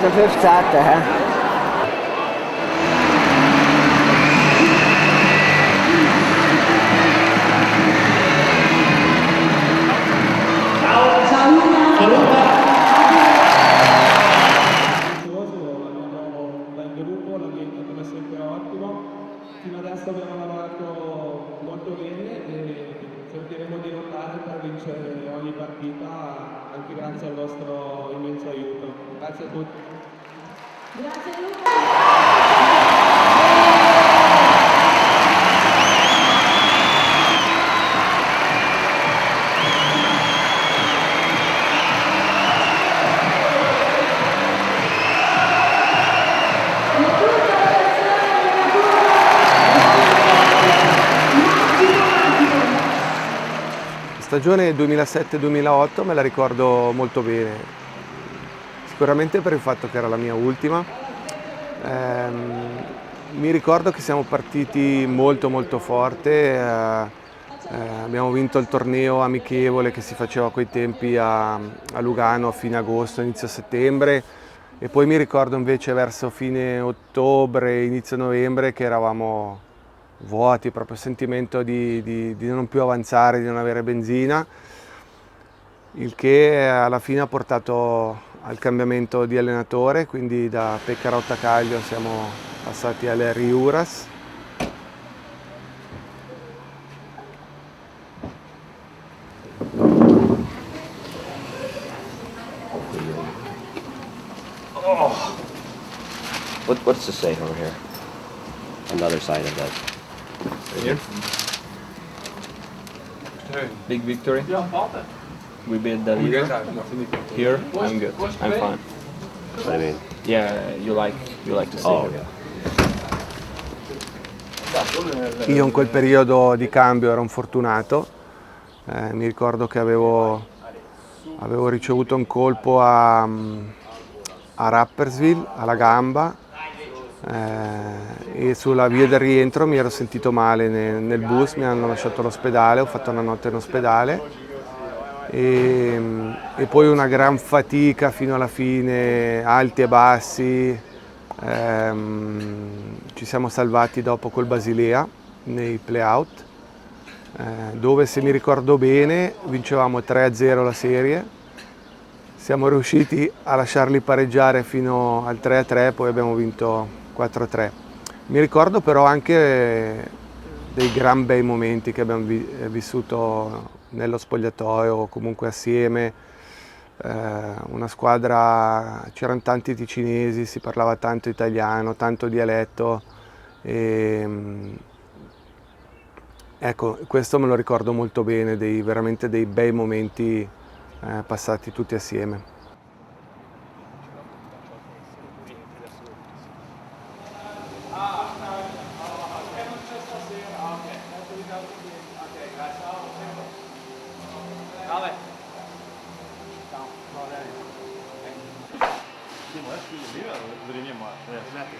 Danke fürs Chatten. He? Fino adesso abbiamo lavorato molto bene e cercheremo di lottare per vincere ogni partita anche grazie al vostro immenso aiuto. Grazie a tutti. Grazie Luca. Stagione 2007-2008 me la ricordo molto bene, sicuramente per il fatto che era la mia ultima. Mi ricordo che siamo partiti molto forte, abbiamo vinto il torneo amichevole che si faceva a quei tempi a Lugano a fine agosto, inizio settembre, e poi mi ricordo invece verso fine ottobre, inizio novembre che eravamo vuoti, proprio sentimento di non più avanzare, di non avere benzina, il che alla fine ha portato al cambiamento di allenatore, quindi da Pekka Rottakailo siamo passati all'Harry Uras. What's the say over here? On the other side of that. Here. Big victory. We beat the leader. Here, I'm good. I'm fine. What I mean? Yeah, you like to see Oh, it. yeah. Io in quel periodo di cambio ero un fortunato, mi ricordo che avevo ricevuto un colpo a Rapperswil, alla gamba, e sulla via del rientro mi ero sentito male nel bus, mi hanno lasciato all'ospedale, ho fatto una notte in ospedale e poi una gran fatica fino alla fine, alti e bassi. Ci siamo salvati dopo col Basilea nei play-out, dove, se mi ricordo bene, vincevamo 3-0 la serie. Siamo riusciti a lasciarli pareggiare fino al 3-3, poi abbiamo vinto 4-3. Mi ricordo però anche dei gran bei momenti che abbiamo vissuto nello spogliatoio o comunque assieme. Una squadra, c'erano tanti ticinesi, si parlava tanto italiano, tanto dialetto. Ecco, questo me lo ricordo molto bene, veramente dei bei momenti passati tutti assieme.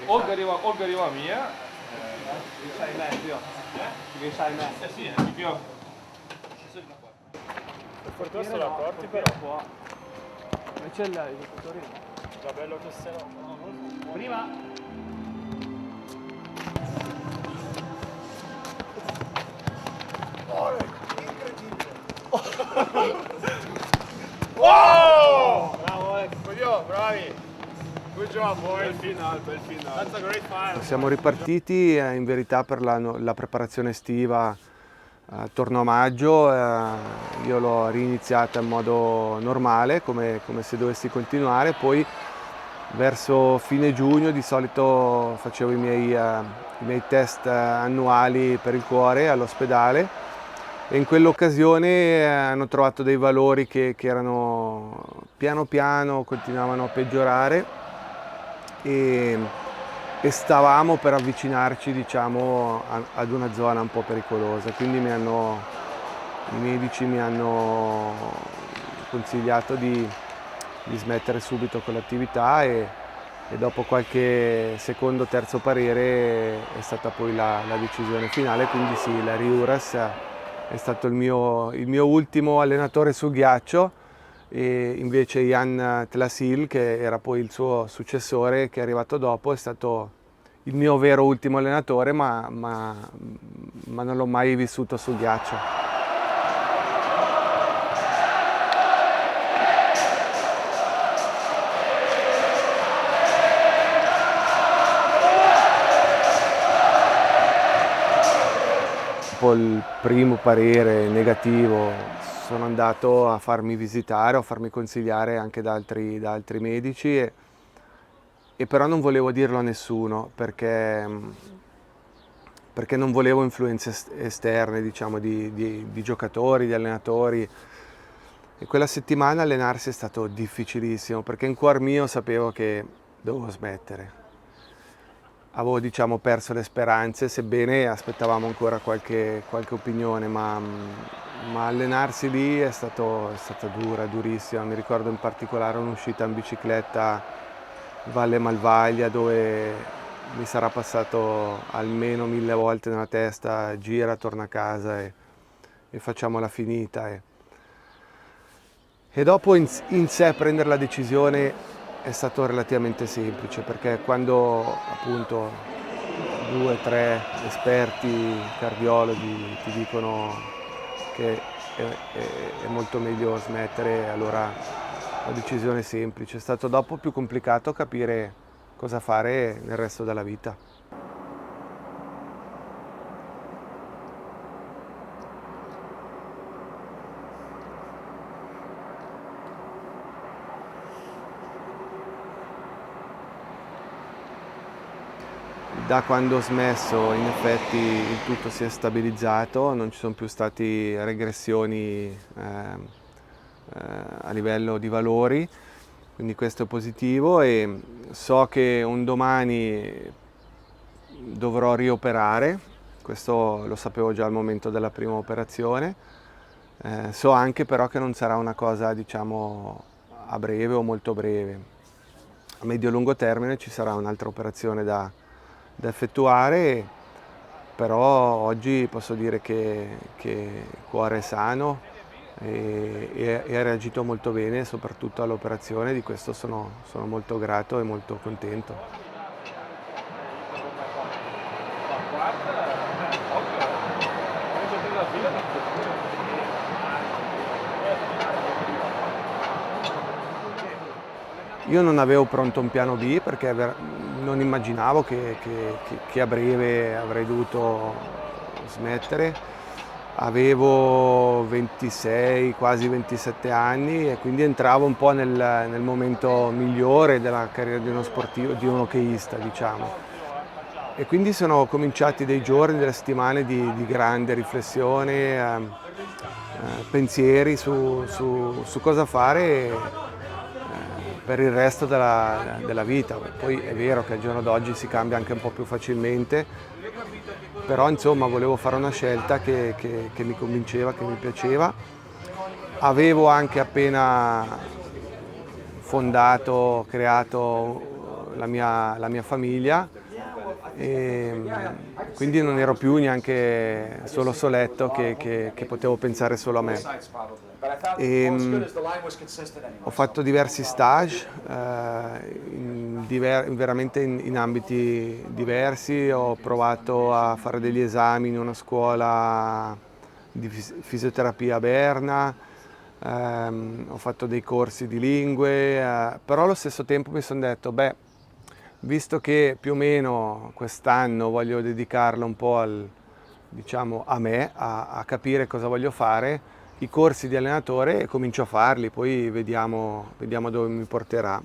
Olga arriva mia. Sai meglio. Che sai meglio. Sì, io. Per questo la porti però qua. Ma c'è il giocatore. Già bello che se no. Prima. Oh! Bravo Alex. Bravi. Good job, boys. Bel finale. That's a great final. Siamo ripartiti in verità per la preparazione estiva attorno a maggio. Io l'ho riniziata in modo normale, come se dovessi continuare. Poi verso fine giugno di solito facevo i miei test annuali per il cuore all'ospedale, e in quell'occasione hanno trovato dei valori che erano piano piano continuavano a peggiorare, e stavamo per avvicinarci, diciamo, ad una zona un po' pericolosa. Quindi i medici mi hanno consigliato di smettere subito con l'attività, e dopo qualche secondo, terzo parere è stata poi la decisione finale. Quindi sì, l'Harry Uras è stato il mio ultimo allenatore su ghiaccio, e invece Jan Tlasil, che era poi il suo successore, che è arrivato dopo, è stato il mio vero ultimo allenatore, ma non l'ho mai vissuto sul ghiaccio. Dopo il primo parere negativo sono andato a farmi visitare, a farmi consigliare anche da altri medici e però non volevo dirlo a nessuno perché non volevo influenze esterne, diciamo, di giocatori, di allenatori. E quella settimana allenarsi è stato difficilissimo perché in cuor mio sapevo che dovevo smettere. Avevo, diciamo, perso le speranze, sebbene aspettavamo ancora qualche opinione, ma allenarsi lì è stata dura, durissima. Mi ricordo in particolare un'uscita in bicicletta Valle Malvaglia dove mi sarà passato almeno 1000 volte nella testa: gira, torna a casa e facciamola finita. E dopo in sé prendere la decisione è stato relativamente semplice, perché quando appunto 2 o 3 esperti cardiologi ti dicono che è molto meglio smettere, allora la decisione è semplice. È stato dopo più complicato capire cosa fare nel resto della vita. Da quando ho smesso in effetti il tutto si è stabilizzato, non ci sono più state regressioni a livello di valori, quindi questo è positivo e so che un domani dovrò rioperare, questo lo sapevo già al momento della prima operazione, so anche però che non sarà una cosa, diciamo, a breve o molto breve. A medio-lungo termine ci sarà un'altra operazione da effettuare, però oggi posso dire che il cuore è sano e ha reagito molto bene soprattutto all'operazione, di questo sono molto grato e molto contento. Io non avevo pronto un piano B perché non immaginavo che a breve avrei dovuto smettere. Avevo 26, quasi 27 anni e quindi entravo un po' nel momento migliore della carriera di uno sportivo, di un hockeyista, diciamo. E quindi sono cominciati dei giorni, delle settimane di grande riflessione, pensieri su cosa fare per il resto della vita. Poi è vero che al giorno d'oggi si cambia anche un po' più facilmente, però insomma volevo fare una scelta che mi convinceva, che mi piaceva. Avevo anche appena fondato, creato la mia famiglia e quindi non ero più neanche solo soletto che potevo pensare solo a me. Ho fatto diversi stage veramente in ambiti diversi, ho provato a fare degli esami in una scuola di fisioterapia a Berna, ho fatto dei corsi di lingue, però allo stesso tempo mi sono detto, beh, visto che più o meno quest'anno voglio dedicarlo un po' diciamo, a me, a capire cosa voglio fare, i corsi di allenatore comincio a farli, poi vediamo dove mi porterà.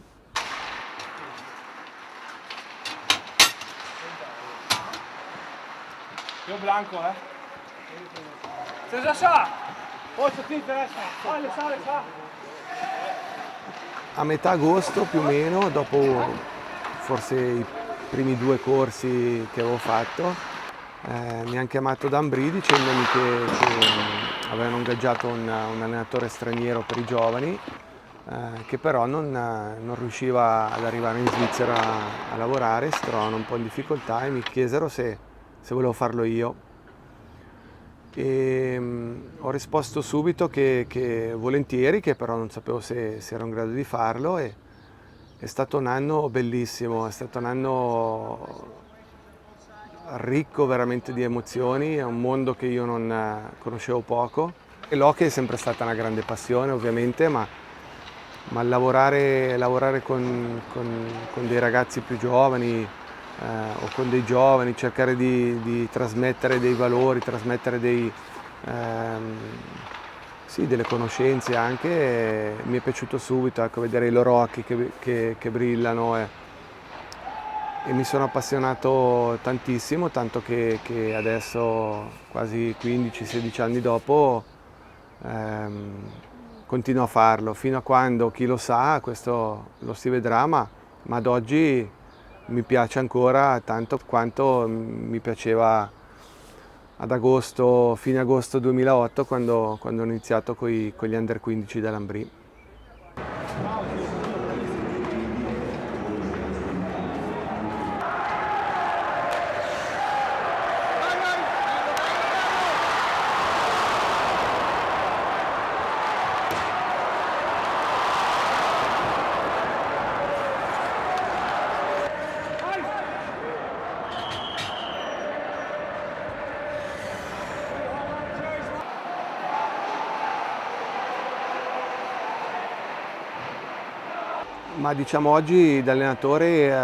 Più blanco, Se già sa! Forse ti interessa! Sale! A metà agosto più o meno, dopo forse i primi 2 corsi che avevo fatto, mi hanno chiamato da Ambri dicendomi che avevano ingaggiato un allenatore straniero per i giovani, che però non riusciva ad arrivare in Svizzera a lavorare, si trovavano un po' in difficoltà e mi chiesero se volevo farlo io. e ho risposto subito che volentieri, che però non sapevo se ero in grado di farlo, e è stato un anno bellissimo, è stato un anno ricco veramente di emozioni, è un mondo che io non conoscevo poco. E l'hockey è sempre stata una grande passione ovviamente, ma lavorare con dei ragazzi più giovani o con dei giovani, cercare di trasmettere dei valori, trasmettere sì, delle conoscenze anche, mi è piaciuto subito, ecco, vedere i loro occhi che brillano e mi sono appassionato tantissimo, tanto che adesso, quasi 15-16 anni dopo, continuo a farlo, fino a quando, chi lo sa, questo lo si vedrà, ma ad oggi mi piace ancora tanto quanto mi piaceva ad agosto, fine agosto 2008, quando ho iniziato con gli Under 15 dell'Ambrì. Ma diciamo oggi da allenatore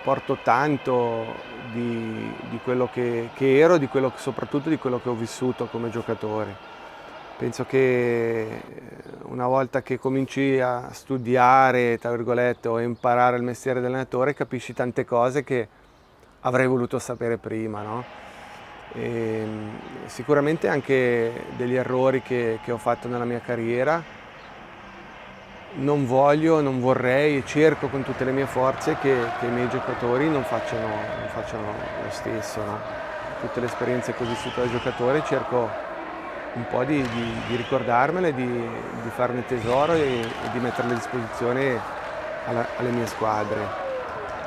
porto tanto di quello che ero, soprattutto di quello che ho vissuto come giocatore. Penso che una volta che cominci a studiare, tra virgolette, o a imparare il mestiere dell'allenatore, capisci tante cose che avrei voluto sapere prima, no? E sicuramente anche degli errori che ho fatto nella mia carriera. Non vorrei e cerco con tutte le mie forze che i miei giocatori non facciano lo stesso, no? Tutte le esperienze che ho vissuto da giocatore cerco un po' di ricordarmele, di farne tesoro e di metterle a disposizione alle mie squadre.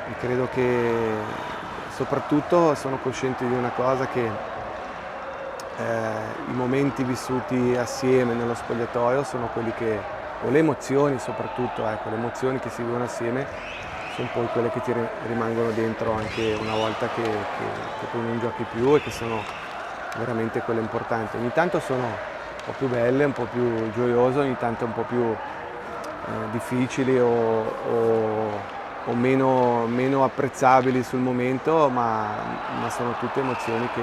E credo che soprattutto sono cosciente di una cosa, che i momenti vissuti assieme nello spogliatoio sono quelli o le emozioni soprattutto, ecco, le emozioni che si vivono assieme sono poi quelle che ti rimangono dentro anche una volta che poi non giochi più, e che sono veramente quelle importanti. Ogni tanto sono un po' più belle, un po' più gioiose, ogni tanto un po' più difficili o meno apprezzabili sul momento, ma sono tutte emozioni che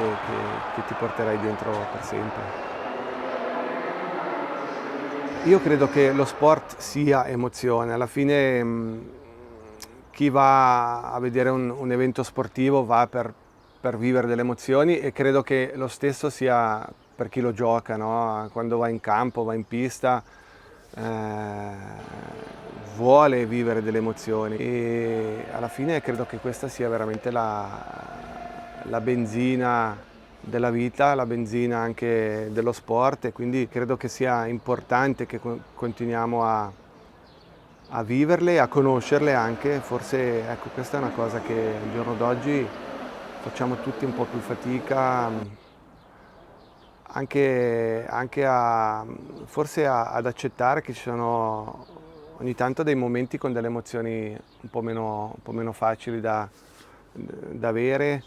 ti porterai dentro per sempre. Io credo che lo sport sia emozione. Alla fine chi va a vedere un evento sportivo va per vivere delle emozioni, e credo che lo stesso sia per chi lo gioca, no? Quando va in campo, va in pista, vuole vivere delle emozioni, e alla fine credo che questa sia veramente la benzina della vita, la benzina anche dello sport, e quindi credo che sia importante che continuiamo a viverle, a conoscerle anche. Forse ecco, questa è una cosa che al giorno d'oggi facciamo tutti un po' più fatica, anche forse ad accettare che ci sono ogni tanto dei momenti con delle emozioni un po' meno facili da avere.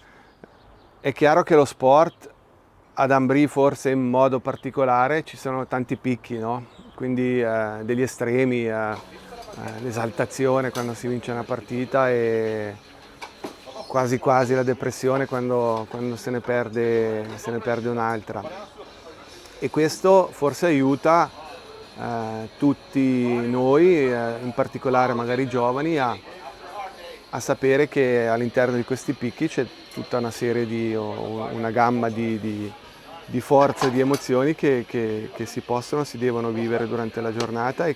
È chiaro che lo sport, ad Ambrì forse in modo particolare, ci sono tanti picchi, no? Quindi degli estremi, l'esaltazione quando si vince una partita e quasi la depressione quando se ne perde un'altra. E questo forse aiuta tutti noi, in particolare magari i giovani, a sapere che all'interno di questi picchi c'è tutta una serie una gamma di forze, di emozioni che si devono vivere durante la giornata,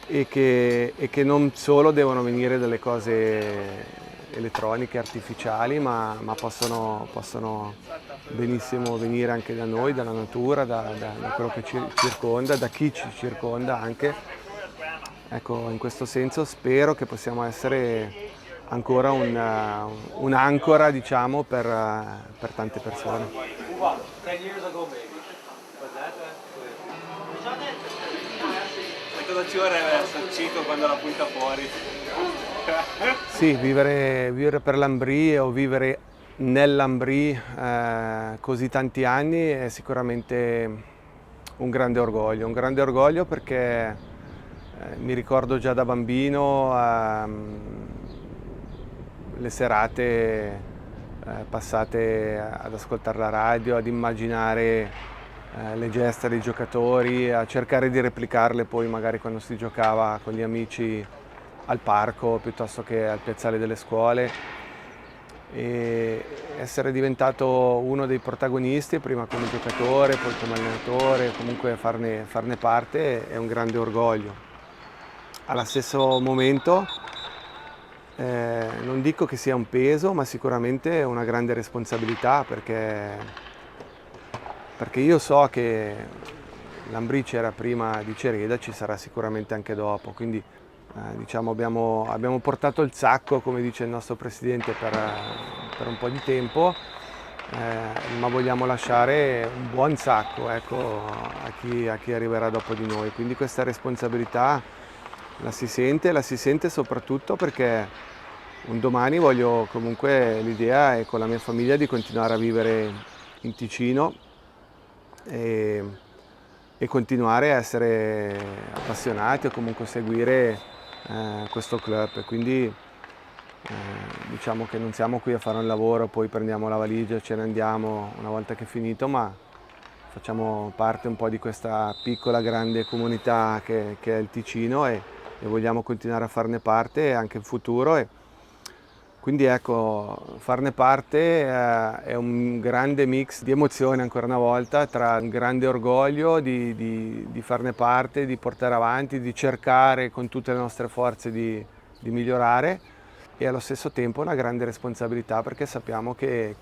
e che non solo devono venire dalle cose elettroniche, artificiali, ma possono benissimo venire anche da noi, dalla natura, da quello che ci circonda, da chi ci circonda anche. Ecco, in questo senso spero che possiamo essere ancora un'ancora, diciamo, per tante persone. Cosa ci vorrebbe essere Cito quando la punta fuori? Sì, vivere per l'Ambrì o vivere nell'Ambrì così tanti anni è sicuramente un grande orgoglio perché mi ricordo già da bambino le serate passate ad ascoltare la radio, ad immaginare le gesta dei giocatori, a cercare di replicarle poi magari quando si giocava con gli amici al parco piuttosto che al piazzale delle scuole, e essere diventato uno dei protagonisti, prima come giocatore, poi come allenatore, comunque farne parte è un grande orgoglio. Allo stesso momento non dico che sia un peso, ma sicuramente è una grande responsabilità perché io so che l'Ambrì c'era prima di Cereda, ci sarà sicuramente anche dopo, quindi diciamo abbiamo portato il sacco, come dice il nostro presidente, per un po' di tempo, ma vogliamo lasciare un buon sacco, ecco, a chi arriverà dopo di noi. Quindi questa responsabilità la si sente soprattutto perché un domani voglio comunque, l'idea è con la mia famiglia di continuare a vivere in Ticino e continuare a essere appassionati o comunque seguire questo club. E quindi diciamo che non siamo qui a fare un lavoro, poi prendiamo la valigia e ce ne andiamo una volta che è finito, ma facciamo parte un po' di questa piccola grande comunità che è il Ticino e vogliamo continuare a farne parte anche in futuro. E quindi ecco, farne parte è un grande mix di emozioni ancora una volta, tra un grande orgoglio di farne parte, di portare avanti, di cercare con tutte le nostre forze di migliorare, e allo stesso tempo una grande responsabilità perché sappiamo che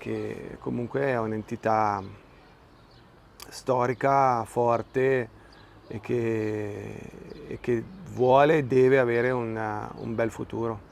comunque è un'entità storica, forte e che vuole e deve avere un bel futuro.